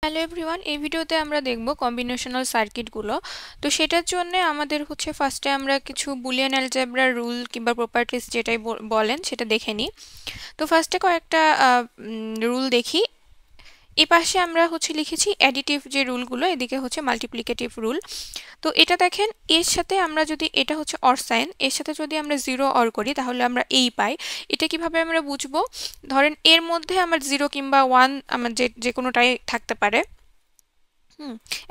Hello everyone, এই ভিডিওতে আমরা দেখব কম্বিনেশনাল সার্কিটগুলো। তো সেটার জন্য আমাদের ফার্স্টে আমরা কিছু বুলিয়ান অ্যালজেব্রা রুল কিংবা প্রপার্টিস যেটাই বলেন সেটা দেখে নিই। তো ফার্স্টে কয়েকটা রুল দেখি। এই পাশে আমরা লিখেছি অ্যাডিটিভ যে রুলগুলো, এদিকে মাল্টিপ্লিকেটিভ রুল। তো এটা দেখেন, এর সাথে আমরা যদি এটা অর সাইন, এর সাথে যদি আমরা জিরো অর করি তাহলে আমরা এই পাই। এটা কিভাবে আমরা বুঝবো? ধরেন এর মধ্যে আমার জিরো কিংবা ওয়ান আমার যে কোনোটাই থাকতে পারে।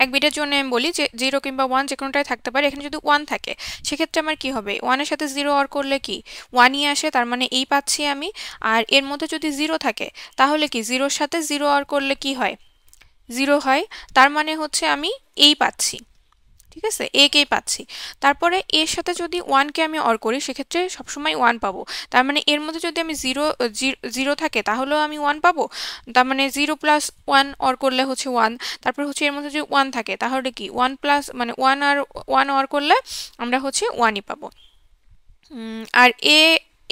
এক বিটের জন্য আমি বলি যে জিরো কিংবা ওয়ান যে কোনোটাই থাকতে পারে। এখানে যদি ওয়ান থাকে সেক্ষেত্রে আমার কি হবে? ওয়ানের সাথে জিরো অর করলে কি ওয়ানই আসে, তার মানে এই পাচ্ছি আমি। আর এর মধ্যে যদি জিরো থাকে তাহলে কি জিরোর সাথে জিরো অর করলে কি হয়? জিরো হয়, তার মানে আমি এই পাচ্ছি। ঠিক আছে, এ কেই পাচ্ছি। তারপরে এর সাথে যদি ওয়ানকে আমি অর করি সেক্ষেত্রে সবসময় ওয়ান পাবো। তার মানে এর মধ্যে যদি আমি জিরো থাকে তাহলেও আমি ওয়ান পাবো। তার মানে জিরো প্লাস ওয়ান অর করলে ওয়ান। তারপর এর মধ্যে যদি ওয়ান থাকে তাহলে কি ওয়ান প্লাস মানে ওয়ান আর ওয়ান অর করলে আমরা ওয়ানই পাবো। আর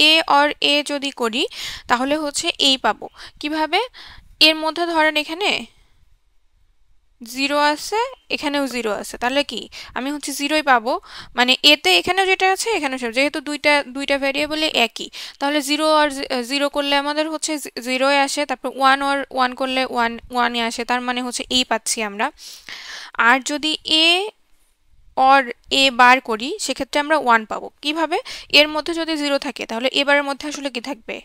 এ অর এ যদি করি তাহলে এই পাবো। কিভাবে? এর মধ্যে ধরেন এখানে জিরো আছে, এখানেও জিরো আছে, তাহলে কি আমি জিরোই পাবো। মানে এতে এখানেও যেটা আছে এখানেও সেটা, যেহেতু দুইটা ভেরিয়েবলে একই, তাহলে জিরো আর জিরো করলে আমাদের জিরোই আসে। তারপর ওয়ান আর ওয়ান করলে ওয়ানই আসে, তার মানে এই পাচ্ছি আমরা। আর যদি এ অর এ বার করি সেক্ষেত্রে আমরা ওয়ান পাবো। কিভাবে? এর মধ্যে যদি জিরো থাকে তাহলে এবারের মধ্যে আসলে কি থাকবে?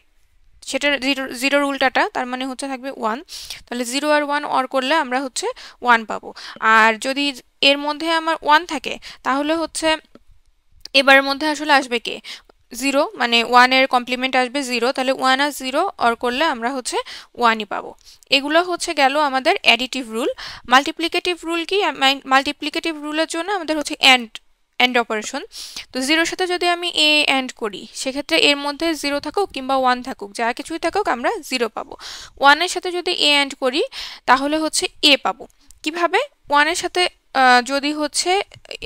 সেটা জিরোর উল্টাটা, তার মানে থাকবে ওয়ান। তাহলে জিরো আর ওয়ান অর করলে আমরা ওয়ান পাবো। আর যদি এর মধ্যে আমার ওয়ান থাকে তাহলে এবারের মধ্যে আসলে আসবে কে? জিরো, মানে ওয়ানের কমপ্লিমেন্ট আসবে জিরো, তাহলে ওয়ান আর জিরো অর করলে আমরা ওয়ানই পাবো। এগুলো গেল আমাদের অ্যাডিটিভ রুল। মাল্টিপ্লিকেটিভ রুল কি? মাল্টিপ্লিকেটিভ রুলের জন্য আমাদের এন্ড অপারেশন। তো জিরোর সাথে যদি আমি এ এন্ড করি সেক্ষেত্রে এর মধ্যে জিরো থাকুক কিংবা ওয়ান থাকুক, যা কিছুই থাকুক আমরা জিরো পাবো। ওয়ানের সাথে যদি এ এন্ড করি তাহলে এ পাবো। কিভাবে? ওয়ানের সাথে যদি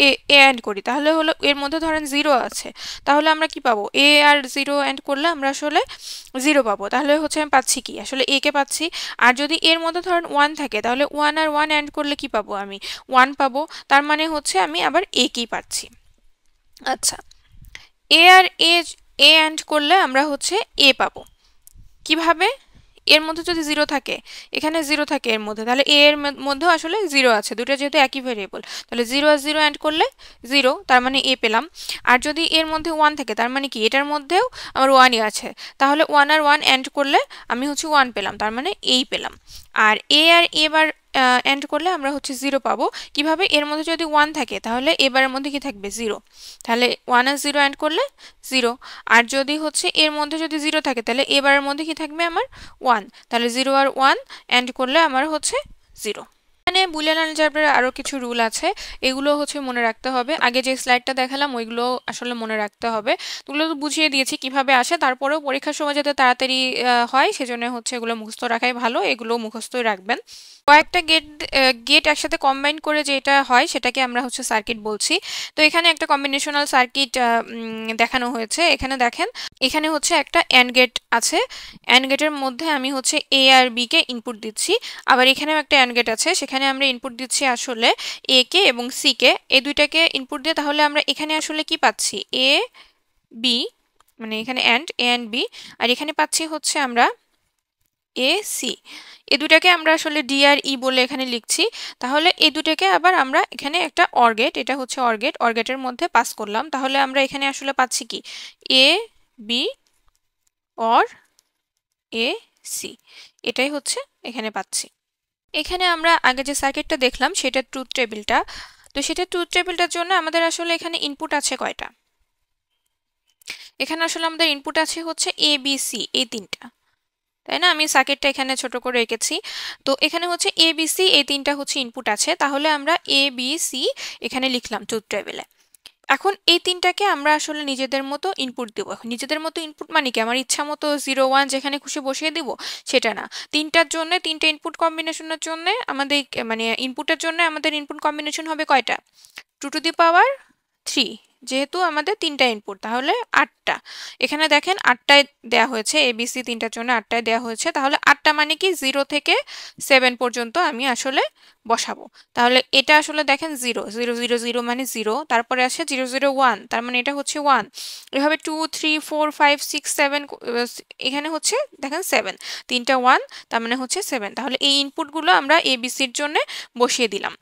এ এন্ড করি তাহলে এর মধ্যে ধরেন জিরো আছে, তাহলে আমরা কি পাবো? এ আর জিরো এন্ড করলে আমরা আসলে জিরো পাবো। তাহলে আমি পাচ্ছি কি? আসলে এ কে পাচ্ছি। আর যদি এর মধ্যে ধরেন ওয়ান থাকে তাহলে ওয়ান আর ওয়ান এন্ড করলে কি পাবো? আমি ওয়ান পাবো। তার মানে আমি আবার এ কেই পাচ্ছি। আচ্ছা, এ আর এ এন্ড করলে আমরা এ পাবো। কিভাবে? এর মধ্যে যদি জিরো থাকে, এখানে জিরো থাকে এর মধ্যে, তাহলে এ এর মধ্যেও আসলে জিরো আছে, দুটো যেহেতু একই ভেরিয়েবল, তাহলে জিরো আর জিরো এন্ড করলে জিরো, তার মানে এ পেলাম। আর যদি এর মধ্যে ওয়ান থাকে তার মানে কি এটার মধ্যেও আমার ওয়ানই আছে, তাহলে ওয়ান আর ওয়ান এন্ড করলে আমি ওয়ান পেলাম, তার মানে এই পেলাম। আর এবার এন্ড করলে আমরা জিরো পাবো। কিভাবে? এর মধ্যে যদি ওয়ান থাকে তাহলে এবারের মধ্যে কি থাকবে? জিরো, তাহলে ওয়ান আর জিরো এন্ড করলে জিরো। আর যদি এর মধ্যে যদি জিরো থাকে তাহলে এবারের মধ্যে কি থাকবে? আমার ওয়ান, তাহলে জিরো আর ওয়ান এন্ড করলে আমার জিরো। এখানে বুলিয়ান অ্যালজেব্রার আরো কিছু রুল আছে, এগুলো মনে রাখতে হবে। আগে যে স্লাইডটা দেখালাম ওইগুলো আসলে মনে রাখতে হবে। ওগুলো তো বুঝিয়ে দিয়েছি কিভাবে আসে, তারপরেও পরীক্ষার সময় যাতে তাড়াতাড়ি হয় সেজন্য এগুলো মুখস্থ রাখাই ভালো, এগুলো মুখস্থই রাখবেন। কয়েকটা গেট একসাথে কম্বাইন করে যেটা হয় সেটাকে আমরা সার্কিট বলছি। তো এখানে একটা কম্বিনেশনাল সার্কিট দেখানো হয়েছে। এখানে দেখেন, এখানে একটা এন্ড গেট আছে। এন্ড গেটের মধ্যে আমি এ আর বি কে ইনপুট দিচ্ছি। আবার এখানেও একটা এন্ড গেট আছে, সেখানে আমরা ইনপুট দিচ্ছি আসলে এ কে এবং সি কে, এই দুইটাকে ইনপুট দিয়ে। তাহলে আমরা এখানে আসলে কি পাচ্ছি? এ বি, মানে এখানে এন্ড এ এন্ড বি, আর এখানে পাচ্ছি আমরা এ সি। এই দুটাকে আমরা আসলে ডি আর ই বলে এখানে লিখছি। তাহলে এই দুটাকে আবার আমরা এখানে একটা অর গেট, এটা অর গেট, অর গেটের মধ্যে পাস করলাম। তাহলে আমরা এখানে আসলে পাচ্ছি কি? A be or A C, এটাই এখানে পাচ্ছি। এখানে আমরা আগে যে সার্কিটটা দেখলাম সেটা ট্রুথ টেবিলটা। তো সেটা ট্রুথ টেবিলটার জন্য আমাদের আসলে এখানে ইনপুট আছে কয়টা? এখানে আসলে আমাদের ইনপুট আছে এ বি সি, এই তিনটা, তাই না? আমি সার্কিটটা এখানে ছোট করে রেখেছি। তো এখানে এ বি সি, এই তিনটা ইনপুট আছে। তাহলে আমরা এ বি সি এখানে লিখলাম ট্রুথ টেবিলে। এখন এই তিনটাকে আমরা আসলে নিজেদের মতো ইনপুট দেবো। এখন নিজেদের মতো ইনপুট মানে কি? আমার ইচ্ছা মতো জিরো ওয়ান যেখানে খুশি বসিয়ে দিব সেটা না। তিনটার জন্য, তিনটা ইনপুট কম্বিনেশনের জন্য আমাদের মানে ইনপুটের জন্য আমাদের ইনপুট কম্বিনেশন হবে কয়টা? 2 টু দি পাওয়ার 3, যেহেতু আমাদের 3টা ইনপুট তাহলে 8টা। এখানে দেখেন 8টায় দেয়া হয়েছে, ABC 3টার জন্য 8টায় দেয়া হয়েছে, তাহলে 8টা মানে কি 0 থেকে 7 পর্যন্ত আমি আসলে বসাবো। তাহলে এটা আসলে দেখেন 0 0 0 0 মানে 0, তারপরে আসে 0 0 1, তার মানে এটা হচ্ছে 1। এভাবে 2 3 4 5 6 7, এখানে হচ্ছে দেখেন 7, 3টা 1 তার মানে হচ্ছে 7। তাহলে এই ইনপুটগুলো আমরা ABCর জন্য বসিয়ে দিলাম।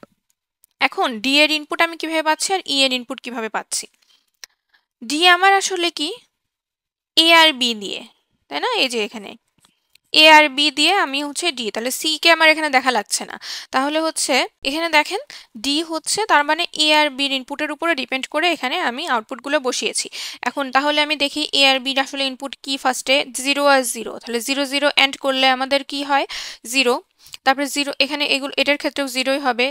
এখন ডি এর ইনপুট আমি কিভাবে পাচ্ছি আর ই এর ইনপুট কিভাবে পাচ্ছি? ডি আমার আসলে কি এ আর বি দিয়ে, তাই না? এই যে এখানে এ আর বি দিয়ে আমি হচ্ছে ডি, তাহলে সি কে আমার এখানে দেখা লাগছে না। তাহলে হচ্ছে এখানে দেখেন ডি হচ্ছে তার মানে এ আর বির ইনপুটের উপরে ডিপেন্ড করে এখানে আমি আউটপুটগুলো বসিয়েছি। এখন তাহলে আমি দেখি এ আর বির আসলে ইনপুট কি, ফার্স্টে 0 আর 0, তাহলে 0 0 এন্ড করলে আমাদের কি হয় 0, তারপরে 0 এখানে এগুলো এটার ক্ষেত্রেও 0ই হবে।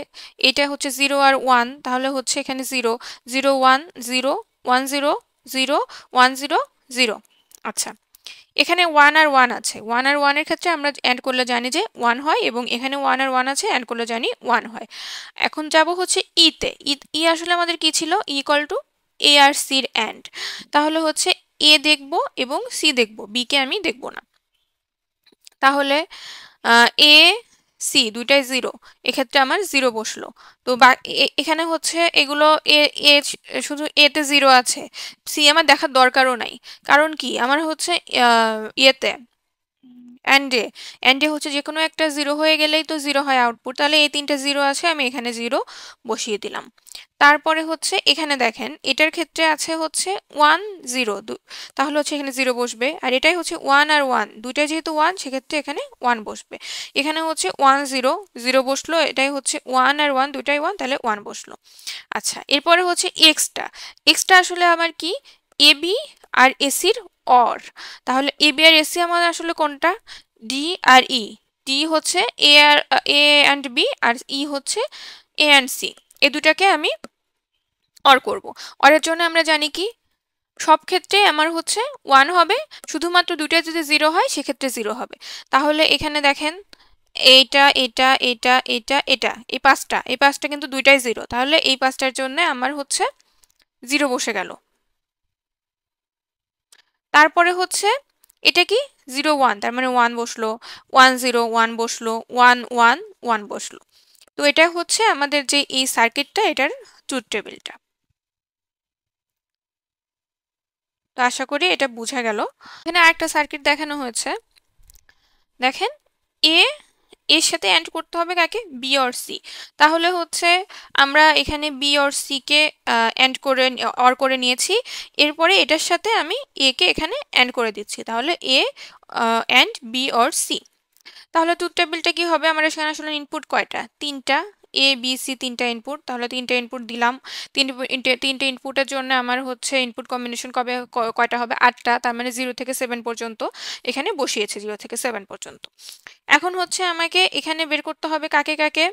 এটা হচ্ছে 0 আর 1, তাহলে হচ্ছে এখানে 0 0 1 0 1 0 0 1 0 0। আচ্ছা, এখানে 1 আর 1 আছে, 1 আর 1 এর ক্ষেত্রে আমরা এন্ড করলে জানি যে 1 হয়, এবং এখানে 1 আর 1 আছে, এন্ড করলে জানি 1 হয়। এখন যাব হচ্ছে ই তে। ই আসলে আমাদের কি ছিল, ইকুয়াল টু এ আর সির এন্ড। তাহলে হচ্ছে এ দেখব এবং সি দেখব, বি কে আমি দেখব না। তাহলে এ সি দুইটাই 0, এক্ষেত্রে আমার 0 বসলো। তো এখানে হচ্ছে এগুলো এ এ শুধু এ তে 0 আছে, সি আমার দেখার দরকারও নাই। কারণ কি আমার হচ্ছে ইয়েতে অ্যান্ডে অ্যান্ডে হচ্ছে যে কোনো একটা 0 হয়ে গেলেই তো 0 হয় আউটপুট। তাহলে এই 3টা 0 আছে, আমি এখানে 0 বসিয়ে দিলাম। তারপরে হচ্ছে এখানে দেখেন এটার ক্ষেত্রে আছে হচ্ছে 1 0, তাহলে হচ্ছে এখানে 0 বসবে। আর এটাই হচ্ছে 1 আর 1, দুইটাই যেহেতু 1 সেক্ষেত্রে এখানে 1 বসবে। এখানে হচ্ছে 1 0 0 বসলো, এটাই হচ্ছে 1 আর 1 দুইটাই 1, তাহলে 1 বসলো। আচ্ছা, এরপরে হচ্ছে এক্সটা। এক্সটা আসলে আমার কি, এবি আর এসির অর। তাহলে এবি আর এসি আমার আসলে কোনটা, ডি আর ই। ডি হচ্ছে এ আর এ অ্যান্ড বি, আর ই হচ্ছে এ অ্যান্ড সি। এই দুটাকে আমি অর করব। অরের জন্য আমরা জানি কি, সব ক্ষেত্রে আমার হচ্ছে 1 হবে, শুধুমাত্র দুইটা যদি 0 হয় সেক্ষেত্রে 0 হবে। তাহলে এখানে দেখেন এইটা এটা এটা এটা এটা এই পাঁচটা কিন্তু দুইটাই 0, তাহলে এই পাঁচটার জন্য আমার হচ্ছে 0 বসে গেল। তারপরে হচ্ছে এটা কি 0 1, তার মানে 1 বসলো, 1 0 1 বসলো, 1 1 1 বসলো। তো এটা হচ্ছে আমাদের যে এই সার্কিটটা, এটার ট্রুথ টেবিলটা। তো আশা করি এটা বোঝা গেল। এখানে আরেকটা সার্কিট দেখানো হয়েছে, দেখেন এ এর সাথে এন্ড করতে হবে কাকে, বি অর সি। তাহলে হচ্ছে আমরা এখানে বি অর সি কে এন্ড করে অর করে নিয়েছি। এরপরে এটার সাথে আমি এ কে এখানে এন্ড করে দিচ্ছি, তাহলে এ এন্ড বি অর সি। তাহলে ট্রুথ টেবিলটা কি হবে, আমার এখানে আসলে ইনপুট কয়টা, 3টা, এ বি সি 3টা ইনপুট, তাহলে 3টা ইনপুট দিলাম। তিনটে ইনপুটের জন্য আমার হচ্ছে ইনপুট কম্বিনেশন কয়টা হবে, 8টা, তার মানে 0 থেকে 7 পর্যন্ত এখানে বসিয়েছে, 0 থেকে 7 পর্যন্ত। এখন হচ্ছে আমাকে এখানে বের করতে হবে কাকে কাকে,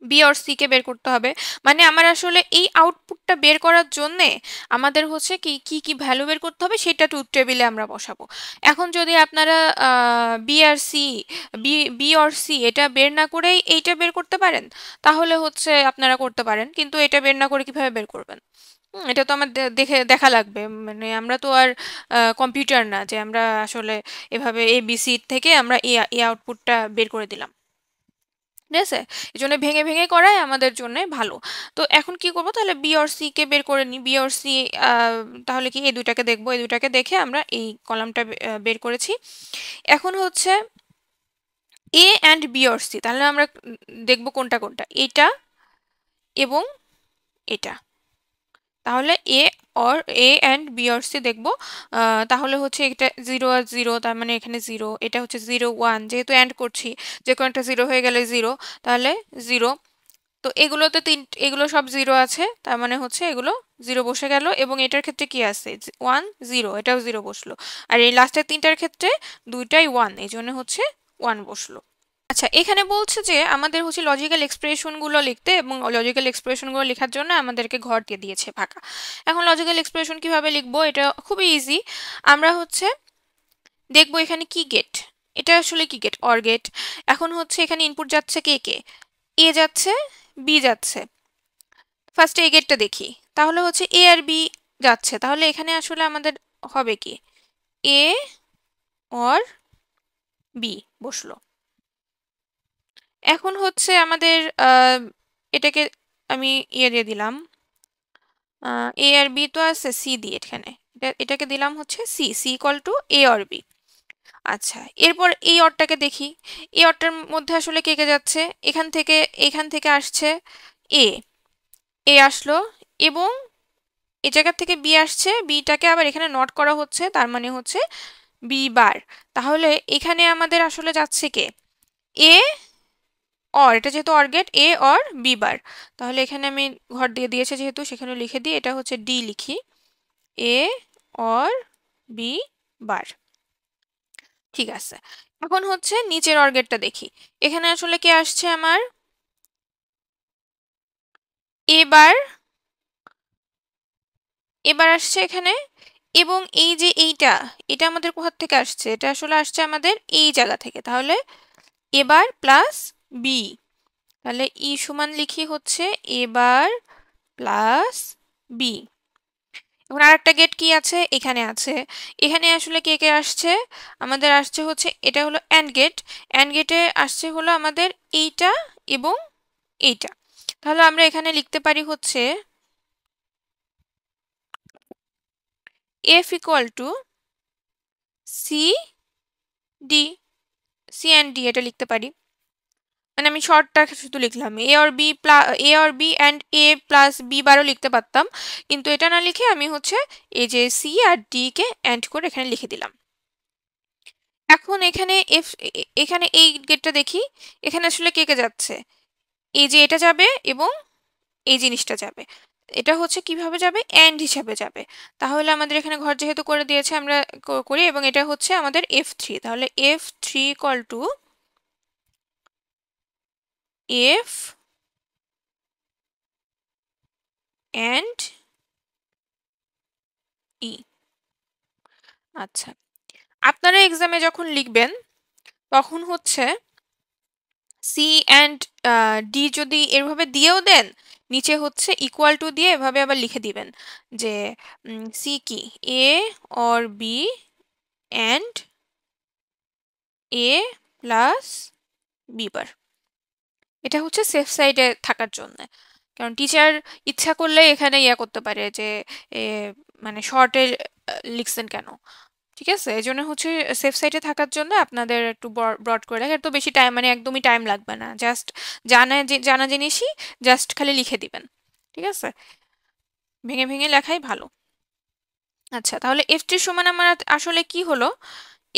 বি অর সি কে বের করতে হবে। মানে আমার আসলে এই আউটপুটটা বের করার জন্যে আমাদের হচ্ছে কি কি কি ভ্যালু বের করতে হবে সেটা ট্রুথ টেবিলে আমরা বসাবো। এখন যদি আপনারা বি আর সি বি অর সি এটা বের না করেই এইটা বের করতে পারেন, তাহলে হচ্ছে আপনারা করতে পারেন, কিন্তু এটা বের না করে কিভাবে বের করবেন? এটা তো আমার দেখা লাগবে, মানে আমরা তো আর কম্পিউটার না যে আমরা আসলে এভাবে এ বি সি থেকে আমরা এই আউটপুটটা বের করে দিলাম। ঠিক আছে, এই জন্য ভেঙে ভেঙে করাই আমাদের জন্য ভালো। তো এখন কি করব, তাহলে বি অর সি কে বের করে নিই। বি অর সি, তাহলে কি এই দুইটাকে দেখবো, এই দুইটাকে দেখে আমরা এই কলামটা বের করেছি। এখন হচ্ছে এ অ্যান্ড বি অর সি, তাহলে আমরা দেখব কোনটা কোনটা, এটা এবং এটা। তাহলে এ অ্যান্ড বি অর সি দেখবো। তাহলে হচ্ছে এটা 0 আর 0, তার মানে এখানে 0, এটা হচ্ছে 0 1, যেহেতু অ্যান্ড করছি যে কোনো একটা 0 হয়ে গেলে 0, তাহলে 0। তো এগুলোতে এগুলো সব 0 আছে, তার মানে হচ্ছে এগুলো 0 বসে গেল, এবং এটার ক্ষেত্রে কি আছে 1 0, এটাও 0 বসলো। আর এই লাস্টের তিনটার ক্ষেত্রে দুইটাই 1, এই জন্য হচ্ছে 1 বসলো। আচ্ছা, এখানে বলছে যে আমাদের হচ্ছে লজিক্যাল এক্সপ্রেশনগুলো লিখতে, এবং লজিক্যাল এক্সপ্রেশনগুলো লেখার জন্য আমাদেরকে ঘর দিয়ে দিয়েছে ফাঁকা। এখন লজিক্যাল এক্সপ্রেশন কিভাবে লিখবো, এটা খুবই ইজি। আমরা হচ্ছে দেখবো এখানে কি গেট, এটা আসলে কি গেট, অর গেট। এখন হচ্ছে এখানে ইনপুট যাচ্ছে কে কে, এ যাচ্ছে, বি যাচ্ছে। ফার্স্টে এই গেটটা দেখি, তাহলে হচ্ছে এ আর বি যাচ্ছে, তাহলে এখানে আসলে আমাদের হবে কি এ অর বি বসলো। এখন হচ্ছে আমাদের এটাকে আমি ইয়ে দিয়ে দিলাম, এ আর বি তো আছে সি দিয়ে, এখানে এটাকে দিলাম হচ্ছে C, C equal to A or B. আচ্ছা, এরপর এই অরটাকে দেখি, এই অরটার মধ্যে আসলে কে কে যাচ্ছে, এখান থেকে আসছে এ, এ আসলো, এবং এই জায়গা থেকে বি আসছে, বিটাকে আবার এখানে নট করা হচ্ছে, তার মানে হচ্ছে বি বার। তাহলে এখানে আমাদের আসলে যাচ্ছে কে এ অর, এটা যেহেতু or gate A or B bar, তাহলে এখানে আমি ঘর দিয়ে দিয়েছে যেহেতু সেখানে লিখে দিই, এটা হচ্ছে ডি লিখি, এ অর বি বার। ঠিক আছে, এখন হচ্ছে নিচের অর গেটটা দেখি, এখানে আসলে কে আসছে আমার এবার, এবার আসছে এখানে, এবং এই যে এইটা, এটা আমাদের কোথা থেকে আসছে, এটা আসলে আসছে আমাদের এই জায়গা থেকে, তাহলে এবার প্লাস বি, তাহলে ই সমান লিখি হচ্ছে এবার প্লাস বি। এখন আরেকটা গেট কি আছে, এখানে আছে, এখানে আসলে কে কে আসছে, আমাদের আসছে হচ্ছে এটা হলো অ্যান্ড গেট, অ্যান্ড গেটে আসছে হলো আমাদের এইটা এবং এইটা, তাহলে আমরা এখানে লিখতে পারি হচ্ছে F equal to C D, C and D এটা লিখতে পারি, মানে আমি শর্টটা শুধু লিখলাম A or B and A plus B বারও লিখতে পারতাম, কিন্তু এটা না লিখে আমি হচ্ছে এই যে সি আর ডি কে অ্যান্ড করে এখানে লিখে দিলাম। এখন এখানে এখানে এই গেটটা দেখি, এখানে আসলে কে কে যাচ্ছে, এই যে এটা যাবে এবং এই জিনিসটা যাবে, এটা হচ্ছে কিভাবে যাবে এন্ড হিসাবে যাবে, তাহলে আমাদের এখানে ঘর যেহেতু করে দিয়েছে আমরা করি, এবং এটা হচ্ছে আমাদের F3, তাহলে F3 equal to F and E. আচ্ছা, আপনারা এক্সামে যখন লিখবেন তখন হচ্ছে সি অ্যান্ড ডি যদি এভাবে দিয়েও দেন, নিচে হচ্ছে ইকুয়াল টু দিয়ে এভাবে আবার লিখে দিবেন যে সি কি A or B and A plus B bar, এটা হচ্ছে সেফ সাইডে থাকার জন্য, কারণ টিচার ইচ্ছা করলে এখানে ইয়া করতে পারে যে এ, মানে শর্টে লিখছেন কেন, ঠিক আছে, এই জন্য হচ্ছে সেফ সাইডে থাকার জন্য আপনাদের একটু ব্রড করে রাখা, এত বেশি টাইম মানে একদমই টাইম লাগবে না, জাস্ট জানা জিনিসই জাস্ট খালি লিখে দিবেন, ঠিক আছে, ভেঙে ভেঙে লেখাই ভালো। আচ্ছা, তাহলে এফটির সমান আমার আসলে কি হলো,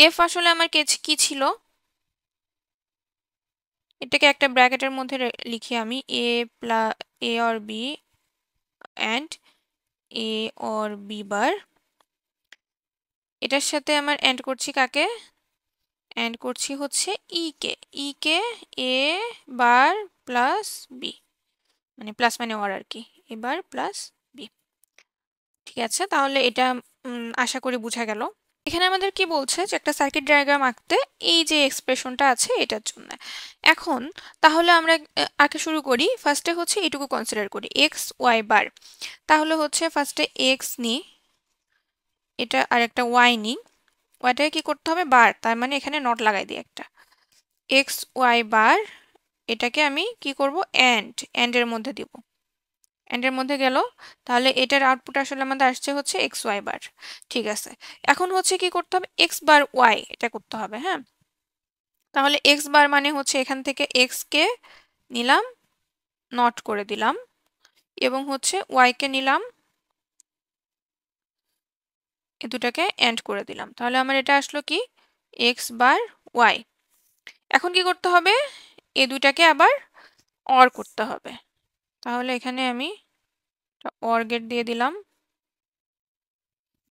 এফ আসলে আমার কি ছিল, এটাকে একটা ব্র্যাকেটের মধ্যে লিখি আমি A plus A or B and A or B bar, এটার সাথে আমার এন্ড করছি কাকে, এন্ড করছি হচ্ছে ই কে এ বার প্লাস বি, মানে প্লাস মানে অর আর কি, এবার প্লাস বি। ঠিক আছে, তাহলে এটা আশা করি বোঝা গেল। এখানে আমাদের কি বলছে যে একটা সার্কিট ডায়াগ্রাম আঁকতে এই যে এক্সপ্রেশনটা আছে এটার জন্য। এখন তাহলে আমরা আঁকা শুরু করি, ফার্স্টে হচ্ছে এইটুকু কনসিডার করি এক্স ওয়াই বার, তাহলে হচ্ছে ফার্স্টে এক্স নিই, এটা আর একটা ওয়াই নিই, ওয়াইটাকে কি করতে হবে বার, তার মানে এখানে নট লাগাই দিই একটা, এক্স ওয়াই বার, এটাকে আমি কি করব এন্ডের মধ্যে দিব, এন্ডের মধ্যে গেল, তাহলে এটার আউটপুট আসলে আমাদের আসছে হচ্ছে এক্স ওয়াই বার। ঠিক আছে, এখন হচ্ছে কি করতে হবে এক্স বার ওয়াই এটা করতে হবে, হ্যাঁ, তাহলে এক্স বার মানে হচ্ছে এখান থেকে এক্স কে নিলাম নট করে দিলাম, এবং হচ্ছে ওয়াই কে নিলাম, এ দুটাকে এন্ড করে দিলাম, তাহলে আমার এটা আসলো কি এক্স বার ওয়াই। এখন কি করতে হবে, এ দুটাকে আবার অর করতে হবে, তাহলে এখানে আমি অর গেট দিয়ে দিলাম,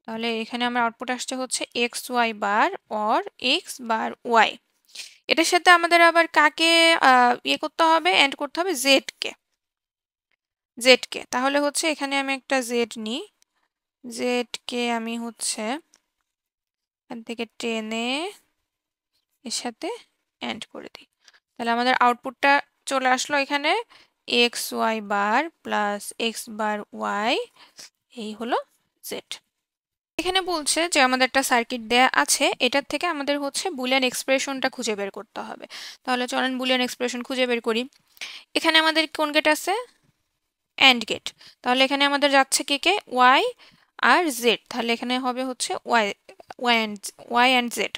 তাহলে এখানে আমার আউটপুট আসছে হচ্ছে X Y bar or X bar Y. এটার সাথে আমাদের আবার কাকে ইয়ে করতে হবে এন্ড করতে হবে জেড কে, তাহলে হচ্ছে এখানে আমি একটা জেড নিই, জেড কে আমি হচ্ছে এখান থেকে টেনে এর সাথে এন্ড করে দিই, তাহলে আমাদের আউটপুটটা চলে আসলো এখানে এক্স ওয়াই বার প্লাস এক্স বার ওয়াই, এই হলো জেড। এখানে বলছে যে আমাদের একটা সার্কিট দেয়া আছে, এটার থেকে আমাদের হচ্ছে বুলিয়ান এক্সপ্রেশনটা খুঁজে বের করতে হবে। তাহলে চলেন বুলিয়ান এক্সপ্রেশন খুঁজে বের করি। এখানে আমাদের কোন গেট আছে? And gate. তাহলে এখানে আমাদের যাচ্ছে কে কে? ওয়াই আর জেড। তাহলে এখানে হবে হচ্ছে ওয়াই অ্যান্ড জেড।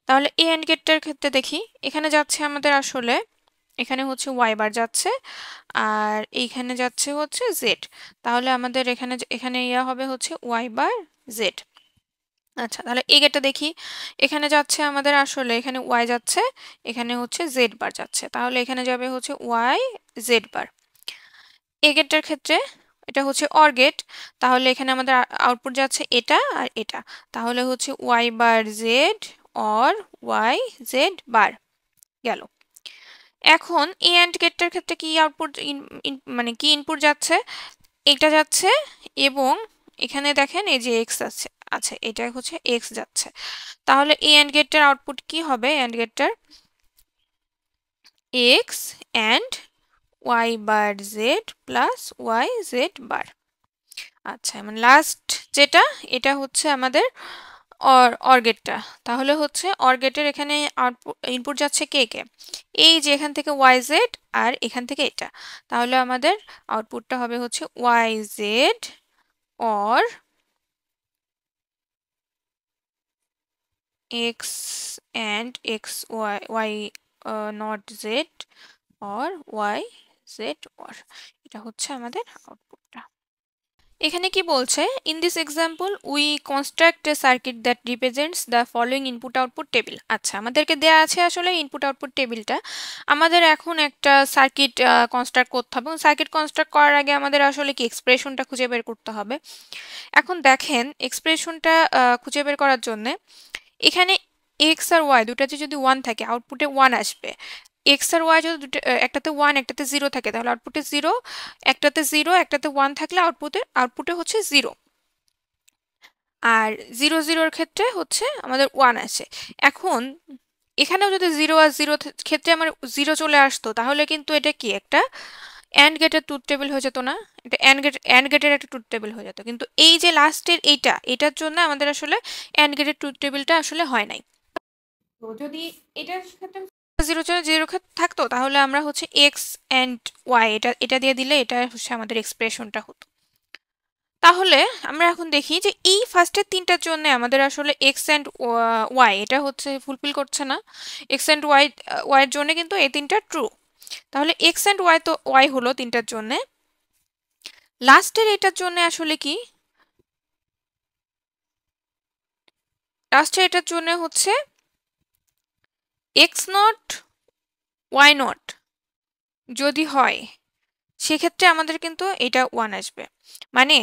তাহলে এ অ্যান্ড গেটটার ক্ষেত্রে দেখি, এখানে যাচ্ছে আমাদের আসলে, এখানে হচ্ছে ওয়াই বার যাচ্ছে আর এইখানে যাচ্ছে হচ্ছে জেড। তাহলে আমাদের এখানে এখানে ইয়া হবে হচ্ছে ওয়াই বার জেড। আচ্ছা, তাহলে এই গেটটা দেখি, এখানে যাচ্ছে আমাদের আসলে, এখানে ওয়াই যাচ্ছে, এখানে হচ্ছে জেড বার যাচ্ছে, তাহলে এখানে যাবে হচ্ছে ওয়াই জেড বার। এই গেটটার ক্ষেত্রে এটা হচ্ছে অর গেট, তাহলে এখানে আমাদের আউটপুট যাচ্ছে এটা আর এটা, তাহলে হচ্ছে Y bar Z or Y Z bar গেল। এখন এ অ্যান্ড গেটটার ক্ষেত্রে কি আউটপুট মানে কি ইনপুট যাচ্ছে? এটা যাচ্ছে এবং এখানে দেখেন এই যে এক্স আছে আছে এটা হচ্ছে এক্স যাচ্ছে। তাহলে এ অ্যান্ড গেটটার আউটপুট কি হবে? অ্যান্ড গেটটার X and Y bar Z plus Y Z bar. আচ্ছা, মানে লাস্ট যেটা, এটা হচ্ছে আমাদের অর গেটটা। তাহলে হচ্ছে অর গেটের এখানে আউটপুট ইনপুট যাচ্ছে কে কে? এই যে এখান থেকে ওয়াই জেড আর এখান থেকে এটা, তাহলে আমাদের আউটপুটটা হবে হচ্ছে Y Z or X and X Y Y not Z or Y Z or, এটা হচ্ছে আমাদের আউটপুটটা। এখানে কি বলছে? In this example we construct a circuit that represents the following input output table. আচ্ছা, আমাদেরকে দেয়া আছে আসলে ইনপুট আউটপুট টেবিলটা, আমাদের এখন একটা সার্কিট কনস্ট্রাক্ট করতে হবে। সার্কিট কনস্ট্রাক্ট করার আগে আমাদের আসলে কি এক্সপ্রেশনটা খুঁজে বের করতে হবে। এখন দেখেন এক্সপ্রেশনটা খুঁজে বের করার জন্য এখানে এক্স আর ওয়াই দুটাতে যদি ওয়ান থাকে আউটপুটে ওয়ান আসবে। এক্স আর ওয়াই যদি একটাতে ওয়ান একটাতে জিরো থাকে তাহলে আউটপুটে জিরো, একটাতে ওয়ান থাকলে আউটপুটে হচ্ছে জিরো। আর জিরো জিরোর ক্ষেত্রে হচ্ছে আমাদের ওয়ান আসে। এখন এখানেও যদি জিরো আর জিরো ক্ষেত্রে আমার জিরো চলে আসতো তাহলে কিন্তু এটা কি একটা অ্যান্ড গেটের ট্রুথ টেবিল হয়ে যেত না? এটা অ্যান্ড গেটের একটা ট্রুথ টেবিল হয়ে যেত, কিন্তু এই যে লাস্টের এটার জন্য আমাদের আসলে অ্যান্ড গেটের ট্রুথ টেবিলটা আসলে হয় নাই। তো যদি এটার ক্ষেত্রে জিরো জিরো থাকতো তাহলে আমরা হচ্ছে এক্স অ্যান্ড ওয়াই এটা এটা দিয়ে দিলে এটা হচ্ছে আমাদের এক্সপ্রেশনটা হতো। তাহলে আমরা এখন দেখি যে এই ফার্স্টের তিনটার জন্য আমাদের আসলে এক্স অ্যান্ড ওয়াই এটা হচ্ছে ফুলফিল করছে না। এক্স অ্যান্ড ওয়াইয়ের জন্য কিন্তু এই তিনটা ট্রু, তাহলে এক্স অ্যান্ড ওয়াই তো ওয়াই হলো তিনটার জন্য। লাস্টের এটার জন্য আসলে কি? লাস্টের এটার জন্য হচ্ছে এক্স নট ওয়াই নট যদি হয় সেক্ষেত্রে আমাদের কিন্তু এটা ওয়ান আসবে। মানে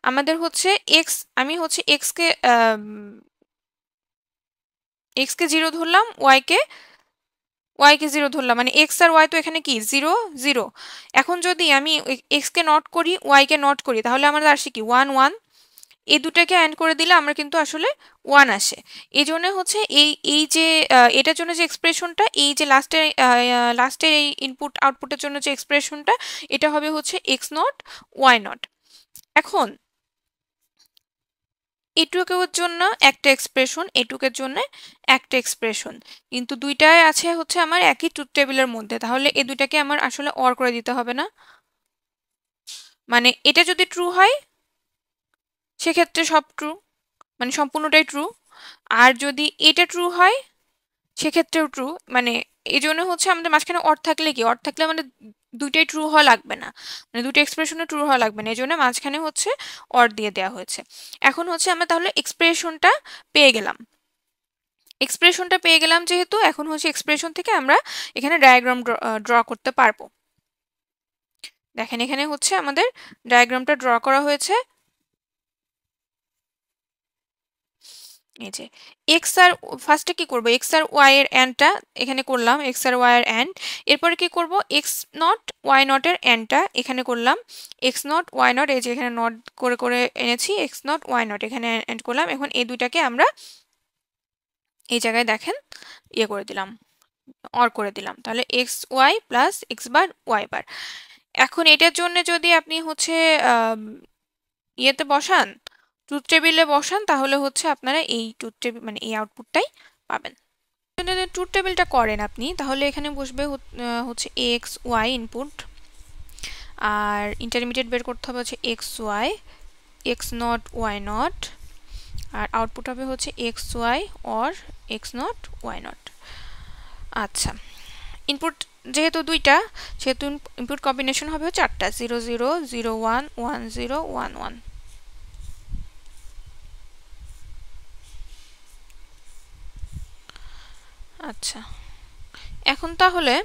আমাদের হচ্ছে এক্স, আমি হচ্ছে এক্সকে জিরো ধরলাম, ওয়াইকে জিরো ধরলাম, মানে এক্স আর ওয়াই তো এখানে কি জিরো জিরো। এখন যদি আমি এক্সকে নট করি ওয়াইকে নট করি তাহলে আমাদের আসে কি ওয়ান ওয়ান। এই দুটাকে অ্যাড করে দিলে আমরা কিন্তু আসলে ওয়ান আসে। এই জন্য হচ্ছে এই যে এটার জন্য যে এক্সপ্রেশনটা, এই যে লাস্টের এই ইনপুট আউটপুটের জন্য যে এক্সপ্রেশনটা, এটা হবে হচ্ছে এক্স নট ওয়াই নট। এখন এটুকের জন্য একটা এক্সপ্রেশন, এটুকের জন্য একটা এক্সপ্রেশন, কিন্তু দুইটাই আছে হচ্ছে আমার একই ট্রুথ টেবিলের মধ্যে, তাহলে এই দুইটাকে আমার আসলে অর করে দিতে হবে না? মানে এটা যদি ট্রু হয় সেক্ষেত্রে সব ট্রু, মানে সম্পূর্ণটাই ট্রু। আর যদি এটা ট্রু হয় সেক্ষেত্রেও ট্রু, মানে এই জন্য হচ্ছে আমাদের মাঝখানে অর থাকলে কি, অর থাকলে আমাদের দুইটাই ট্রু হওয়া লাগবে না, মানে দুটো এক্সপ্রেশনে ট্রু হওয়া লাগবে না, এই জন্য মাঝখানে হচ্ছে অর দিয়ে দেওয়া হয়েছে। এখন হচ্ছে আমরা তাহলে এক্সপ্রেশনটা পেয়ে গেলাম। এক্সপ্রেশনটা পেয়ে গেলাম যেহেতু, এখন হচ্ছে এক্সপ্রেশন থেকে আমরা এখানে ডায়াগ্রাম ড্র করতে পারবো। দেখেন এখানে হচ্ছে আমাদের ডায়াগ্রামটা ড্র করা হয়েছে। এই যে এক্স আর ফার্স্টে কি করব, এক্স আর ওয়াই এর অ্যান্ডটা এখানে করলাম, এক্স আর ওয়াই এর অ্যান্ড। এরপরে কি করব, এক্স নট ওয়াই নটের অ্যান্ডটা এখানে করলাম, এক্স নট ওয়াই নট, এই যে এখানে নট করে করে এনেছি, এক্স নট ওয়াই নট এখানে অ্যান্ড করলাম। এখন এই দুইটাকে আমরা এই জায়গায় দেখেন ইয়ে করে দিলাম, অর করে দিলাম, তাহলে x Y plus x bar y bar. এখন এটার জন্য যদি আপনি হচ্ছে ইয়েতে বসান, ট্রুথ টেবিলে বসান, তাহলে হচ্ছে আপনারা এই ট্রুথ টেবিল মানে এই আউটপুটটাই পাবেন। যদি ট্রুথ টেবিলটা করেন আপনি, তাহলে এখানে বসবে হচ্ছে এক্স ওয়াই ইনপুট, আর ইন্টারমিডিয়েট বের করতে হবে হচ্ছে X Y, X not Y not, আর আউটপুট হবে হচ্ছে X Y or X not Y not. আচ্ছা, ইনপুট যেহেতু দুইটা, সেহেতু ইনপুট কম্বিনেশন হবে হচ্ছে 8টা, 0 0 0 1 1 0 1 1। আচ্ছা, এখন তাহলে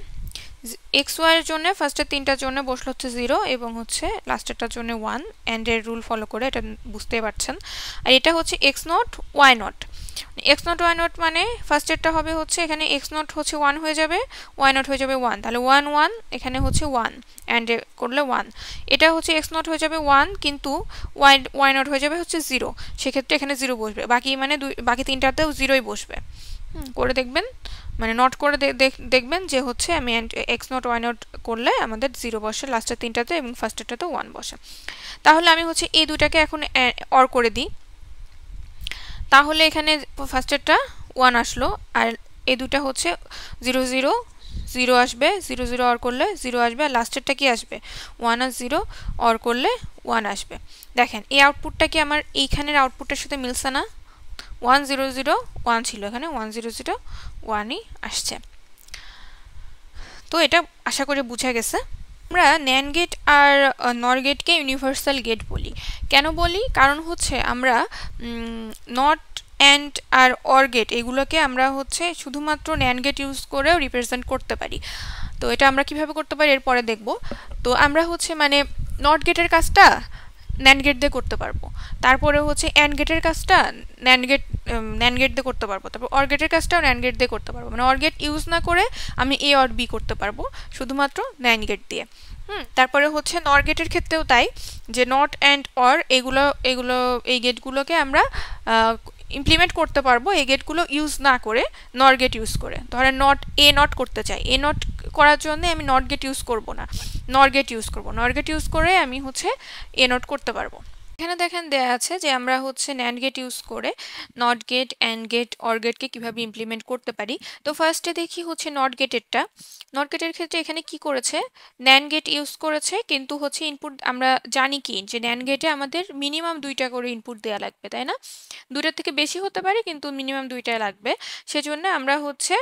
এক্স ওয়াই এর জন্য ফার্স্টের তিনটার জন্য বসলো হচ্ছে 0 এবং হচ্ছে লাস্টেরটার জন্য 1, এন্ড এর রুল ফলো করে, এটা বুঝতেই পারছেন। আর এটা হচ্ছে X not Y not. X not Y not মানে ফার্স্টেরটা হবে হচ্ছে এখানে এক্স নট হচ্ছে 1 হয়ে যাবে, ওয়াই নট হয়ে যাবে 1, তাহলে 1 1 এখানে হচ্ছে 1, এন্ড করলে 1। এটা হচ্ছে এক্স নট হয়ে যাবে 1, কিন্তু ওয়াই নট হয়ে যাবে হচ্ছে 0, সেক্ষেত্রে এখানে 0 বসবে, বাকি মানে বাকি তিনটাতেও 0ই বসবে। করে দেখবেন, মানে নট করে দেখবেন যে হচ্ছে আমি এক্স নট ওয়াই নট করলে আমাদের 0 বসে লাস্টের তিনটাতে এবং ফার্স্টেরটাতে 1 বসে। তাহলে আমি হচ্ছে এই দুটাকে এখন অর করে দিই, তাহলে এখানে ফার্স্টেরটা 1 আসলো, আর এই দুটা হচ্ছে 0 0 0 আসবে, 0 0 অর করলে 0 আসবে, আর লাস্টেরটা কি আসবে 1 আর 0 অর করলে 1 আসবে। দেখেন এই আউটপুটটা কি আমার এইখানের আউটপুটের সাথে মিলছে না? 1 0 0 1 ছিল, এখানে 1 0 0 1ই আসছে। তো এটা আশা করি বুঝা গেছে। আমরা ন্যান্ড গেট আর নর গেটকে ইউনিভার্সাল গেট বলি। কেন বলি? কারণ হচ্ছে আমরা নট অ্যান্ড আর অর গেট এগুলোকে আমরা হচ্ছে শুধুমাত্র ন্যান্ড গেট ইউজ করেও রিপ্রেজেন্ট করতে পারি। তো এটা আমরা কিভাবে করতে পারি এরপরে দেখব। তো আমরা হচ্ছে মানে নট গেটের কাজটা ন্যান্ড গেট দিয়ে করতে পারবো, তারপরে হচ্ছে অ্যান্ড গেটের কাজটা ন্যান্ড গেট দিয়ে করতে পারবো, তারপর অর গেটের কাজটাও ন্যান্ড গেট দিয়ে করতে পারবো, মানে অর গেট ইউজ না করে আমি এ অর বি করতে পারবো শুধুমাত্র ন্যান্ড গেট দিয়ে। তারপরে হচ্ছে নর গেটের ক্ষেত্রেও তাই, যে নট অ্যান্ড অর এগুলো এগুলো এই গেটগুলোকে আমরা ইমপ্লিমেন্ট করতে পারবো এই গেটগুলো ইউজ না করে, নর গেট ইউজ করে। ধরেন নট এ নট করতে চাই, এ নট করার জন্য আমি নট গেট ইউজ করব না, নর গেট ইউজ করব, নর গেট ইউজ করে আমি হচ্ছে এ নট করতে পারবো। এখানে দেখেন দেয়া আছে যে আমরা হচ্ছে ন্যান্ড গেট ইউজ করে not gate, and gate, or গেটকে কিভাবে ইমপ্লিমেন্ট করতে পারি। তো ফার্স্টে দেখি হচ্ছে নট গেটেরটা। নট গেটের ক্ষেত্রে এখানে কি করেছে, ন্যান্ড গেট ইউজ করেছে, কিন্তু হচ্ছে ইনপুট আমরা জানি কি যে ন্যান্ড গেটে আমাদের মিনিমাম 2টা করে ইনপুট দেওয়া লাগবে, তাই না? 2টার থেকে বেশি হতে পারে, কিন্তু মিনিমাম 2টাই লাগবে। সেজন্য আমরা হচ্ছে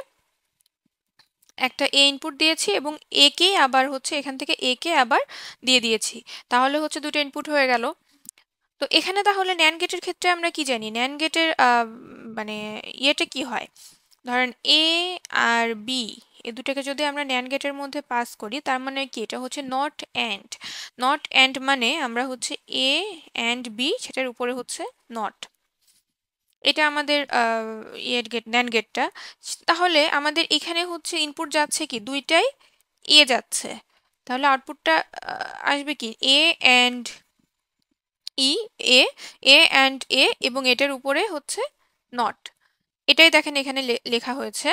একটা এ ইনপুট দিয়েছি এবং এ কে আবার হচ্ছে এখান থেকে এ কে আবার দিয়ে দিয়েছি, তাহলে হচ্ছে 2টা ইনপুট হয়ে গেল। তো এখানে তাহলে ন্যান্ড গেটের ক্ষেত্রে আমরা কি জানি, ন্যান্ড গেটের মানে ইয়েটা কি হয়, ধরেন এ আর বি এই দুটাকে যদি আমরা ন্যান্ড গেটের মধ্যে পাস করি, তার মানে কি এটা হচ্ছে নট অ্যান্ড। নট অ্যান্ড মানে আমরা হচ্ছে এ অ্যান্ড বি সেটার উপরে হচ্ছে নট, এটা আমাদের ইয়ের গেট ন্যান্ড গেটটা। তাহলে আমাদের এখানে হচ্ছে ইনপুট যাচ্ছে কি দুইটাই এ যাচ্ছে, তাহলে আউটপুটটা আসবে কি এ and E, A A and a, এবং এটার উপরে হচ্ছে নট। এটাই দেখেন এখানে লেখা হয়েছে।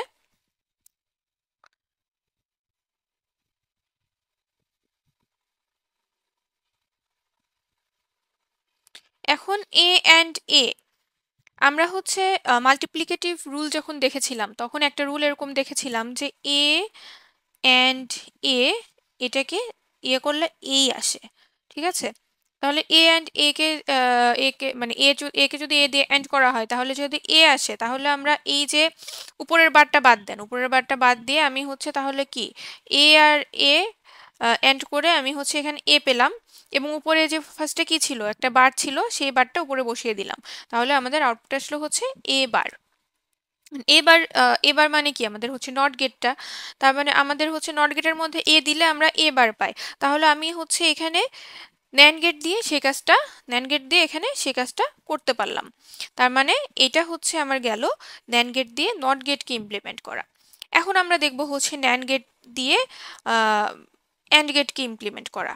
এখন এ অ্যান্ড এ আমরা হচ্ছে মাল্টিপ্লিকেটিভ রুল যখন দেখেছিলাম তখন একটা রুল এরকম দেখেছিলাম যে এ অ্যান্ড এ এটাকে ইয়ে করলে এই আসে, ঠিক আছে? তাহলে এ অ্যান্ড এ কে মানে এ কে যদি এ দিয়ে এন্ড করা হয়, তাহলে যদি এ আসে, তাহলে আমরা এই যে উপরের বারটা বাদ দেন, উপরের বারটা বাদ দিয়ে আমি হচ্ছে তাহলে কি এ আর এ এন্ড করে আমি হচ্ছে এখানে এ পেলাম, এবং উপরে যে ফার্স্টে কি ছিল একটা বার ছিল, সেই বারটা উপরে বসিয়ে দিলাম, তাহলে আমাদের আউটপুট আসলো হচ্ছে এ বার। এবার এবার মানে কি আমাদের হচ্ছে নট গেটটা, তার মানে আমাদের হচ্ছে নট গেটের মধ্যে এ দিলে আমরা এ বার পাই, তাহলে আমি হচ্ছে এখানে ন্যান্ড গেট দিয়ে সেই কাজটা, ন্যান্ড গেট দিয়ে এখানে সেই কাজটা করতে পারলাম। তার মানে এটা হচ্ছে আমার গেল ন্যান্ড গেট দিয়ে নট গেটকে ইমপ্লিমেন্ট করা। এখন আমরা দেখব হচ্ছে ন্যান্ড গেট দিয়ে অ্যান্ড গেটকে ইমপ্লিমেন্ট করা।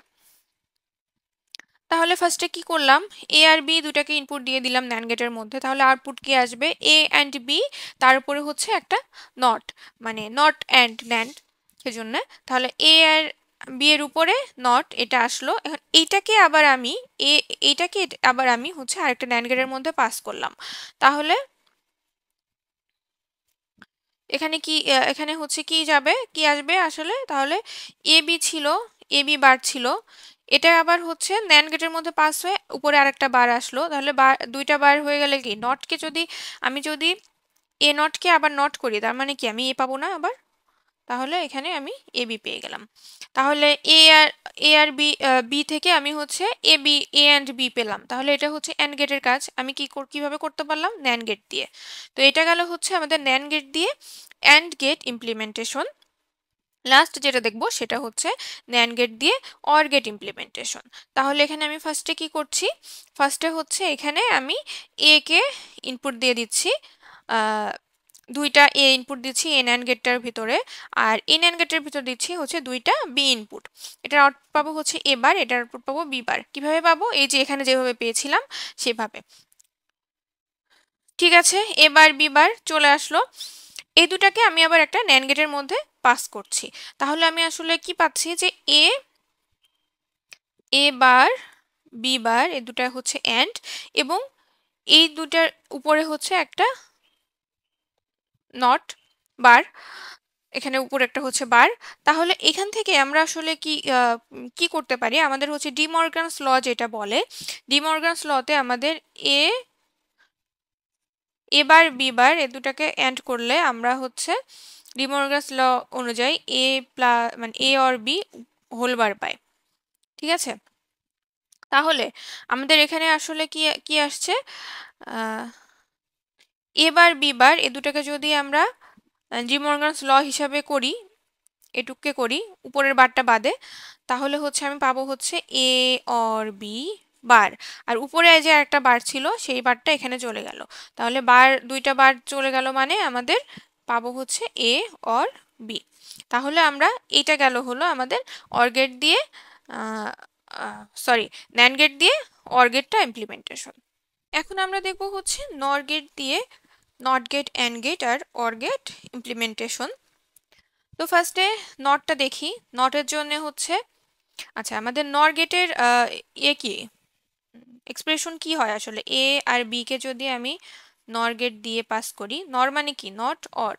তাহলে ফার্স্টে কি করলাম, এ আর বি দুটাকে ইনপুট দিয়ে দিলাম ন্যান্ড গেটের মধ্যে, তাহলে আউটপুট কি আসবে, এ অ্যান্ড বি, তার উপরে হচ্ছে একটা নট, মানে নট অ্যান্ড ন্যান্ড সেজন্য। তাহলে এ আর বি এর উপরে নট, এটা আসলো। এখন এইটাকে আবার আমি এ এইটাকে আবার আমি হচ্ছে আরেকটা ন্যান্ড গেটের মধ্যে পাস করলাম। তাহলে এখানে কি এখানে হচ্ছে কি যাবে, কি আসবে আসলে, তাহলে এ বি ছিল, এ বি বার ছিল, এটা আবার হচ্ছে ন্যান্ড গেটের মধ্যে পাস হয়ে উপরে আরেকটা বার আসলো। তাহলে বার দুইটা বার হয়ে গেলে কি, নটকে যদি আমি যদি এ নটকে আবার নট করি, তার মানে কি আমি এ পাবো না আবার, তাহলে এখানে আমি এ বি পেয়ে গেলাম। তাহলে এ আর বি, বি থেকে আমি হচ্ছে A B, A and B পেলাম। তাহলে এটা হচ্ছে অ্যান্ড গেটের কাজ, আমি কিভাবে করতে পারলাম, ন্যান্ড গেট দিয়ে। তো এটা গেল হচ্ছে আমাদের ন্যান্ড গেট দিয়ে অ্যান্ড গেট ইমপ্লিমেন্টেশন। লাস্ট যেটা দেখবো সেটা হচ্ছে ন্যান্ড গেট দিয়ে অর গেট ইমপ্লিমেন্টেশন। তাহলে এখানে আমি ফার্স্টে কি করছি, ফার্স্টে হচ্ছে এখানে আমি এ কে ইনপুট দিয়ে দিচ্ছি, দুইটা এ ইনপুট দিচ্ছি এ ন্যান্ড গেটটার ভিতরে, আর এ ন্যান্ড গেটের ভিতর দিচ্ছি হচ্ছে দুইটা বি ইনপুট। এটার আউটপুট পাবো হচ্ছে এ বার, এটার আউটপুট পাবো বি বার। কিভাবে পাবো, এই যে এখানে যেভাবে পেয়েছিলাম সেভাবে। ঠিক আছে, এ বার বি বার চলে আসলো। এই দুটাকে আমি আবার একটা ন্যান্ড গেটের মধ্যে পাস করছি। তাহলে আমি আসলে কি পাচ্ছি, যে এ এ বার বি বার এই দুটা হচ্ছে অ্যান্ড, এবং এই দুটার উপরে হচ্ছে একটা নট বার, এখানে উপরে একটা হচ্ছে বার। তাহলে এখান থেকে আমরা আসলে কি করতে পারি, আমাদের হচ্ছে ডি মর্গানস ল যেটা বলে, ডি মর্গানস লতে আমাদের এ এ বার বি বার এ দুটাকে এন্ড করলে আমরা হচ্ছে ডি মর্গানস ল অনুযায়ী এ প্লাস মানে এ অর বি হোল বার পাই। ঠিক আছে, তাহলে আমাদের এখানে আসলে কি কি আসছে, এ বার বি বার এ দুটাকে যদি আমরা ডি মর্গানস ল হিসাবে করি, এটুককে করি উপরের বারটা বাদে, তাহলে হচ্ছে আমি পাবো হচ্ছে এ অর বি বার, আর উপরে যে একটা বার ছিল সেই বারটা এখানে চলে গেল। তাহলে দুইটা বার চলে গেল, মানে আমাদের পাবো হচ্ছে এ অর বি। তাহলে আমরা এটা গেল হলো আমাদের অর গেট দিয়ে সরি ন্যান্ড গেট দিয়ে অর গেটটা ইমপ্লিমেন্টেশন। এখন আমরা দেখব হচ্ছে নর গেট দিয়ে নট গেট, অ্যান্ড গেট আর অর গেট ইমপ্লিমেন্টেশন। তো ফার্স্টে নটটা দেখি, নটের জন্য হচ্ছে আচ্ছা আমাদের নর গেটের কি এক্সপ্রেশন কি হয় আসলে, এ আর বি কে যদি আমি নর গেট দিয়ে পাস করি, নর মানে কি নট অর,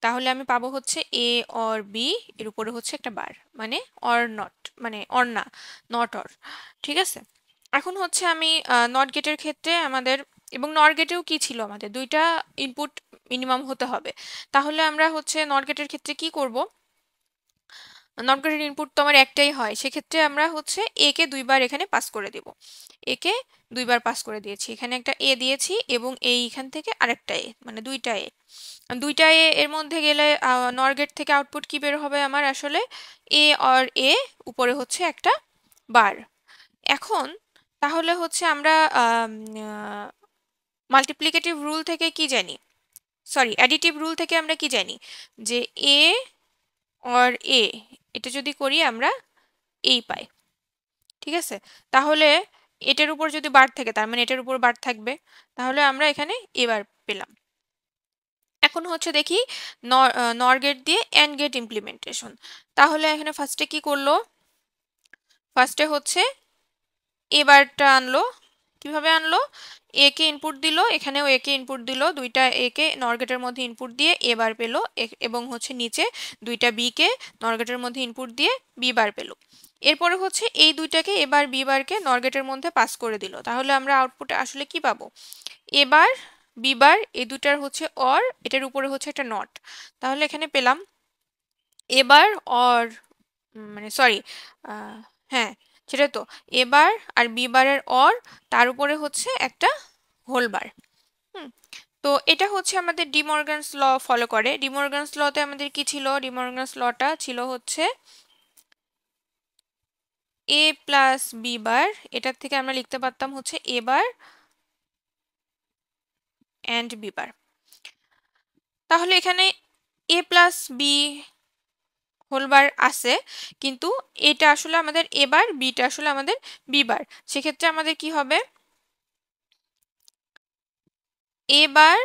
তাহলে আমি পাবো হচ্ছে এ অর বি, এর উপরে হচ্ছে একটা বার, মানে অর নট, মানে অর না, নট অর। ঠিক আছে, এখন হচ্ছে আমি নট গেটের ক্ষেত্রে আমাদের, এবং নর গেটেও কি ছিল, আমাদের দুইটা ইনপুট মিনিমাম হতে হবে। তাহলে আমরা হচ্ছে নট গেটের ক্ষেত্রে কি করব, নট গেটের ইনপুট তো আমার একটাই হয়, সেক্ষেত্রে আমরা হচ্ছে এ কে দুইবার এখানে পাস করে দেব। এ কে দুইবার পাস করে দিয়েছি, এখানে একটা এ দিয়েছি এবং এইখান থেকে আরেকটা এ, মানে দুইটা এ, দুইটা এ এর মধ্যে গেলে নর গেট থেকে আউটপুট কি বের হবে আমার আসলে এ অর এ, উপরে হচ্ছে একটা বার। এখন তাহলে হচ্ছে আমরা মাল্টিপ্লিকেটিভ রুল থেকে কি জানি, সরি অ্যাডিটিভ রুল থেকে আমরা কি জানি, যে এ অর এ এটা যদি করি আমরা এই পাই। ঠিক আছে, তাহলে এটার উপর যদি বার থাকে তার মানে এটার উপর বার থাকবে, তাহলে আমরা এখানে এবার পেলাম। এখন হচ্ছে দেখি নর গেট দিয়ে এন্ড গেট ইমপ্লিমেন্টেশন। তাহলে এখানে ফার্স্টে কি করলো, ফার্স্টে হচ্ছে এবারটা আনলো, কিভাবে আনলো, এ কে ইনপুট দিল, এখানেও এ কে ইনপুট দিল, দুইটা এ কে নর গেটের মধ্যে ইনপুট দিয়ে এ বার পেলো, এবং হচ্ছে নিচে দুইটা বি কে নর গেটের মধ্যে ইনপুট দিয়ে বি বার পেলো। এরপরে হচ্ছে এই দুইটাকে এবার বি বারকে নর গেটের মধ্যে পাস করে দিল। তাহলে আমরা আউটপুটে আসলে কি পাবো, এবার বি বার এই দুটার হচ্ছে অর, এটার উপরে হচ্ছে একটা নট, তাহলে এখানে পেলাম এবার অর, মানে সরি হ্যাঁ সেটা তো, এবার আর বি বারের অর, তার উপরে হচ্ছে একটা হোল বার। হুম, তো এটা হচ্ছে আমাদের ডি মর্গানস ল ফলো করে। ডি মর্গানস লতে আমাদের কি ছিল, ডি মর্গানস লটা ছিল হচ্ছে এ প্লাস বি বার, এটার থেকে আমরা লিখতে পারতাম হচ্ছে A bar and B bar. তাহলে এখানে A plus B whole bar আছে, কিন্তু এটা আসলে আমাদের এ বার, বিটা আসলে আমাদের বি বার। সেক্ষেত্রে আমাদের কি হবে, এ বার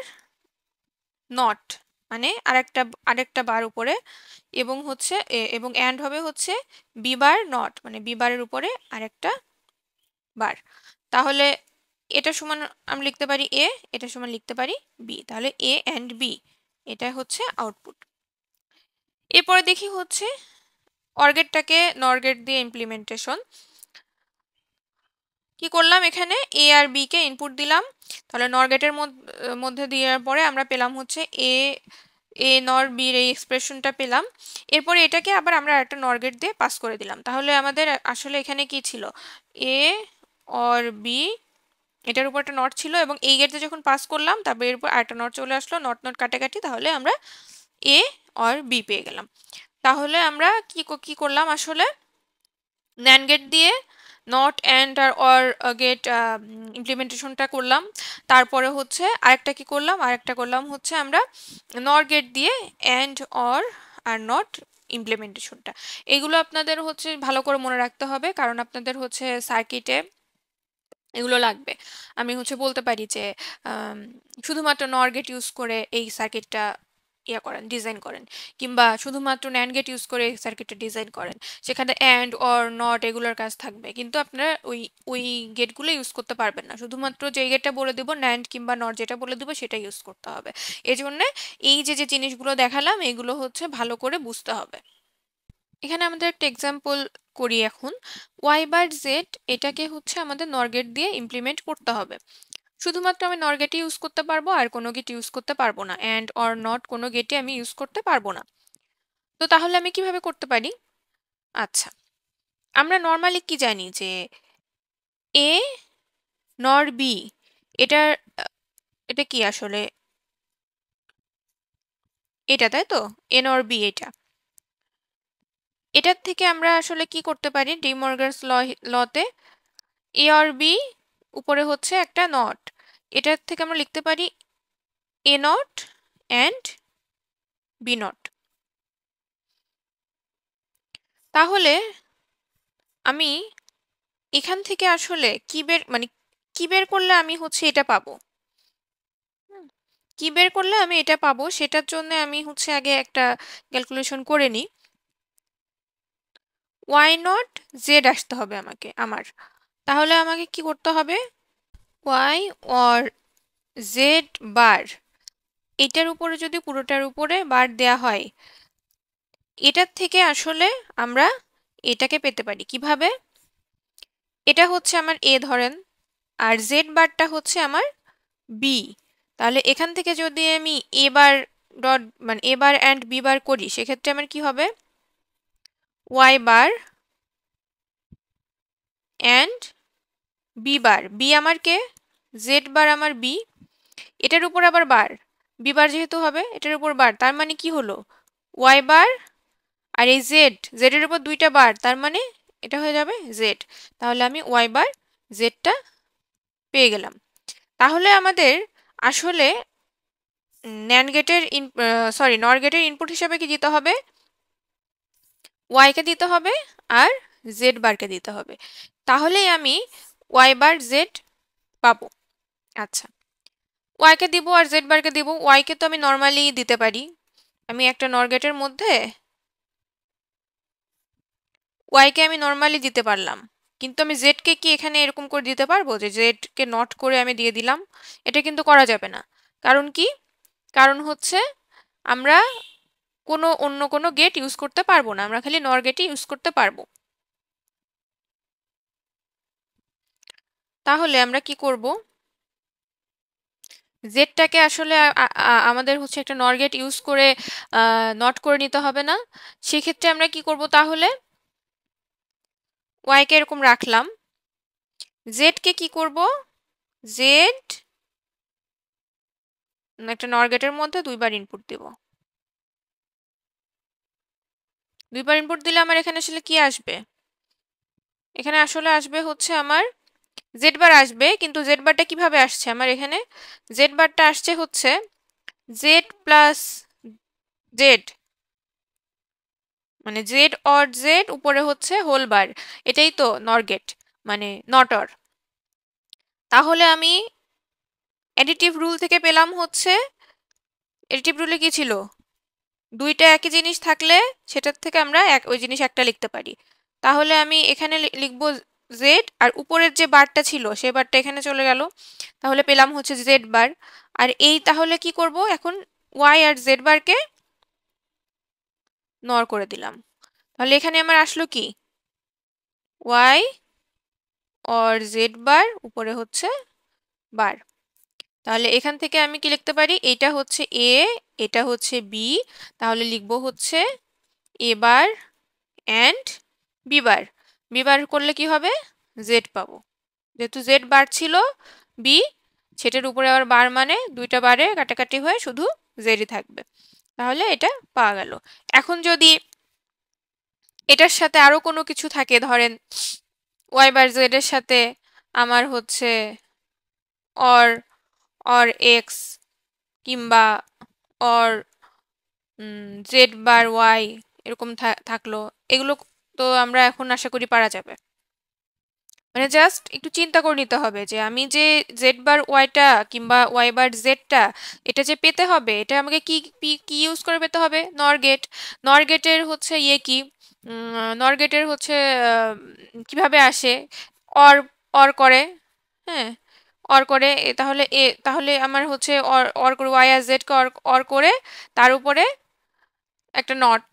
নট মানে আরেকটা বার উপরে, এবং হচ্ছে এবং অ্যান্ড হবে হচ্ছে বি বার নট মানে বি বারের উপরে আরেকটা বার। তাহলে এটা সমান আমি লিখতে পারি এ, এটা সমান লিখতে পারি বি, তাহলে এ অ্যান্ড বি, এটা হচ্ছে আউটপুট। এরপরে দেখি হচ্ছে অর গেটটাকে নর গেট দিয়ে ইমপ্লিমেন্টেশন। কি করলাম, এখানে এ আর বি কে ইনপুট দিলাম, তাহলে নর গেটের মধ্যে দেওয়ার পরে আমরা পেলাম হচ্ছে এ এ নর বির এই এক্সপ্রেশনটা পেলাম। এরপরে এটাকে আবার আমরা একটা নর গেট দিয়ে পাস করে দিলাম। তাহলে আমাদের আসলে এখানে কি ছিল, এ অর বি, এটার উপর একটা নট ছিল, এবং এই গেটে যখন পাস করলাম তারপর এর উপর আরেকটা নট চলে আসলো, নট নট কাটাকাটি, তাহলে আমরা এ অর বি পেয়ে গেলাম। তাহলে আমরা কি করলাম আসলে, ন্যান্ড গেট দিয়ে নট অ্যান্ড আর অর গেট ইমপ্লিমেন্টেশনটা করলাম। তারপরে হচ্ছে আরেকটা করলাম হচ্ছে আমরা নর গেট দিয়ে অ্যান্ড অর আর নট ইমপ্লিমেন্টেশনটা। এগুলো আপনাদের হচ্ছে ভালো করে মনে রাখতে হবে, কারণ আপনাদের হচ্ছে সার্কিটে এগুলো লাগবে। আমি হচ্ছে বলতে পারি যে শুধুমাত্র নর গেট ইউজ করে এই সার্কিটটা ডিজাইন করেন, কিংবা শুধুমাত্র ন্যান্ড গেট ইউজ করে এই সার্কিটটা ডিজাইন করেন, সেখানে অ্যান্ড অর নট এগুলোর কাজ থাকবে, কিন্তু আপনারা ওই গেটগুলো ইউজ করতে পারবেন না। শুধুমাত্র যে গেটটা বলে দেবো, ন্যান্ড কিংবা নট যেটা বলে দেবো সেটা ইউজ করতে হবে। এই জন্য এই যে যে জিনিসগুলো দেখালাম এগুলো হচ্ছে ভালো করে বুঝতে হবে। এখানে আমাদের একটা এক্সাম্পল করি এখন। ওয়াই বার জেড এটাকে হচ্ছে আমাদের নর গেট দিয়ে ইমপ্লিমেন্ট করতে হবে। শুধুমাত্র আমি নর গেটই ইউজ করতে পারবো, আর কোনো গেট ইউজ করতে পারবো না, অ্যান্ড অর নট কোনো গেটে আমি ইউজ করতে পারবো না। তো তাহলে আমি কিভাবে করতে পারি? আচ্ছা, আমরা নর্মালি কি জানি যে এ নর বি, এটা এটা কি আসলে, এটা তাই তো, এ নর বি, এটার থেকে আমরা আসলে কি করতে পারি, ডি মর্গানস লতে এ আর বি উপরে হচ্ছে একটা নট, এটার থেকে আমরা লিখতে পারি এ নট অ্যান্ড বি নট। তাহলে আমি এখান থেকে আসলে কি বের করলে আমি হচ্ছে এটা পাবো, কি বের করলে আমি এটা পাবো, সেটার জন্য আমি হচ্ছে আগে একটা ক্যালকুলেশন করে নিই। ওয়াই নট জেড আসতে হবে আমার, তাহলে আমাকে কি করতে হবে, ওয়াই অর জেড বার, এটার উপরে যদি পুরোটার উপরে বার দেয়া হয়, এটার থেকে আসলে আমরা এটাকে পেতে পারি কিভাবে, এটা হচ্ছে আমার এ ধরেন, আর জেড বারটা হচ্ছে আমার বি। তাহলে এখান থেকে যদি আমি এ বার ডট মানে এ বার অ্যান্ড বি বার করি, সেক্ষেত্রে আমার কি হবে, Y bar and B bar, B আমার কে, জেড বার আমার বি, এটার উপর আবার বার, বি বার যেহেতু হবে এটার উপর বার, তার মানে কি হলো, ওয়াই বার, আর এই জেড এর উপর দুইটা বার, তার মানে এটা হয়ে যাবে জেড। তাহলে আমি ওয়াই বার জেডটা পেয়ে গেলাম। তাহলে আমাদের আসলে ন্যান্ড গেটের নর গেটের ইনপুট হিসাবে কি দিতে হবে, ওয়াই কে দিতে হবে আর জেড বারকে দিতে হবে, তাহলেই আমি ওয়াই বার জেড পাবো। আচ্ছা, ওয়াই কে দিব আর জেড বারকে দিব, ওয়াই কে তো আমি নর্মালি দিতে পারি, আমি একটা নর গেটের মধ্যে ওয়াই কে আমি নর্মালি দিতে পারলাম, কিন্তু আমি জেড কে কি এখানে এরকম করে দিতে পারবো যে জেড কে নট করে আমি দিয়ে দিলাম? এটা কিন্তু করা যাবে না। কারণ কি, কারণ হচ্ছে আমরা অন্য কোনো গেট ইউজ করতে পারবো না, আমরা খালি নর গেটই ইউজ করতে পারবো। তাহলে আমরা কি করব, জেডটাকে আসলে আমাদের হচ্ছে একটা নর গেট ইউজ করে নট করে নিতে হবে না। সেক্ষেত্রে আমরা কি করব, তাহলে ওয়াই কে এরকম রাখলাম, জেড কে কি করব, জেড একটা নর গেটের মধ্যে দুইবার ইনপুট দিব, দুইবার ইনপুট দিলে আমার এখানে আসলে কি আসবে, এখানে আসলে আসবে হচ্ছে আমার জেড বার আসবে, কিন্তু জেড বারটা কিভাবে আসছে, আমার এখানে জেড বারটা আসছে হচ্ছে জেড প্লাস জেড, মানে জেড অর জেড, উপরে হচ্ছে হোল বার, এটাই তো নর গেট, মানে নট অর। তাহলে আমি অ্যাডিটিভ রুল থেকে পেলাম হচ্ছে, অ্যাডিটিভ রুলে কি ছিল, দুইটা একই জিনিস থাকলে সেটার থেকে আমরা ওই জিনিস একটা লিখতে পারি। তাহলে আমি এখানে লিখবো জেড, আর উপরের যে বারটা ছিল সেই বারটা এখানে চলে গেল, তাহলে পেলাম হচ্ছে জেড বার। আর এই তাহলে কি করব এখন, ওয়াই আর জেড বারকে নর করে দিলাম। তাহলে এখানে আমার আসলো কি, ওয়াই অর জেড বার, উপরে হচ্ছে বার। তাহলে এখান থেকে আমি কি লিখতে পারি, এটা হচ্ছে এ, এটা হচ্ছে বি, তাহলে লিখবো হচ্ছে A bar and B bar. B bar করলে কি হবে, জেড পাবো, যেহেতু জেড বার ছিল বি, সেটার উপরে আবার বার মানে দুইটা বারে কাটাকাটি হয়ে শুধু জেডই থাকবে। তাহলে এটা পাওয়া গেল। এখন যদি এটার সাথে আরো কোনো কিছু থাকে, ধরেন ওয়াই বার জেড এর সাথে আমার হচ্ছে অর অর এক্স, কিংবা অর জেড বার ওয়াই, এরকম থাকলো, এগুলো তো আমরা এখন আশা করি পারা যাবে। মানে জাস্ট একটু চিন্তা করে নিতে হবে যে আমি যে জেড বার ওয়াইটা কিংবা ওয়াই বার জেডটা, এটা যে পেতে হবে, এটা আমাকে কি কি ইউজ করে পেতে হবে, নর গেট। নর গেটের হচ্ছে ইয়ে কি, নর গেটের হচ্ছে কিভাবে আসে, অর অর করে, হ্যাঁ অর করে, তাহলে আমার হচ্ছে অর অর করে ওয়াই আর জেড কে অর অর করে তার উপরে একটা নট,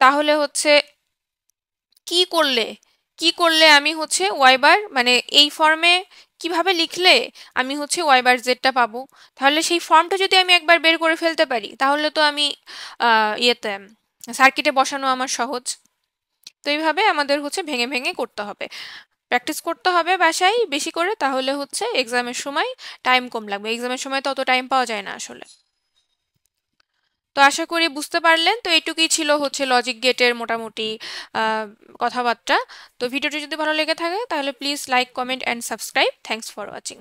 তাহলে হচ্ছে কি করলে কি করলে আমি হচ্ছে ওয়াই বার, মানে এই ফর্মে কিভাবে লিখলে আমি হচ্ছে ওয়াই বার জেডটা পাবো। তাহলে সেই ফর্মটা যদি আমি একবার বের করে ফেলতে পারি, তাহলে তো আমি ইয়েতে সার্কিটে বসানো আমার সহজ। তো এইভাবে আমাদের হচ্ছে ভেঙে ভেঙে করতে হবে, প্র্যাকটিস করতে হবে বাসায় বেশি করে, তাহলে হচ্ছে এক্সামের সময় টাইম কম লাগবে। এক্সামের সময় তো অত টাইম পাওয়া যায় না আসলে। তো আশা করি বুঝতে পারলেন। তো এইটুকুই ছিল হচ্ছে লজিক গেটের মোটামুটি কথাবার্তা। তো ভিডিওটি যদি ভালো লেগে থাকে তাহলে please like, comment and subscribe. Thanks for watching.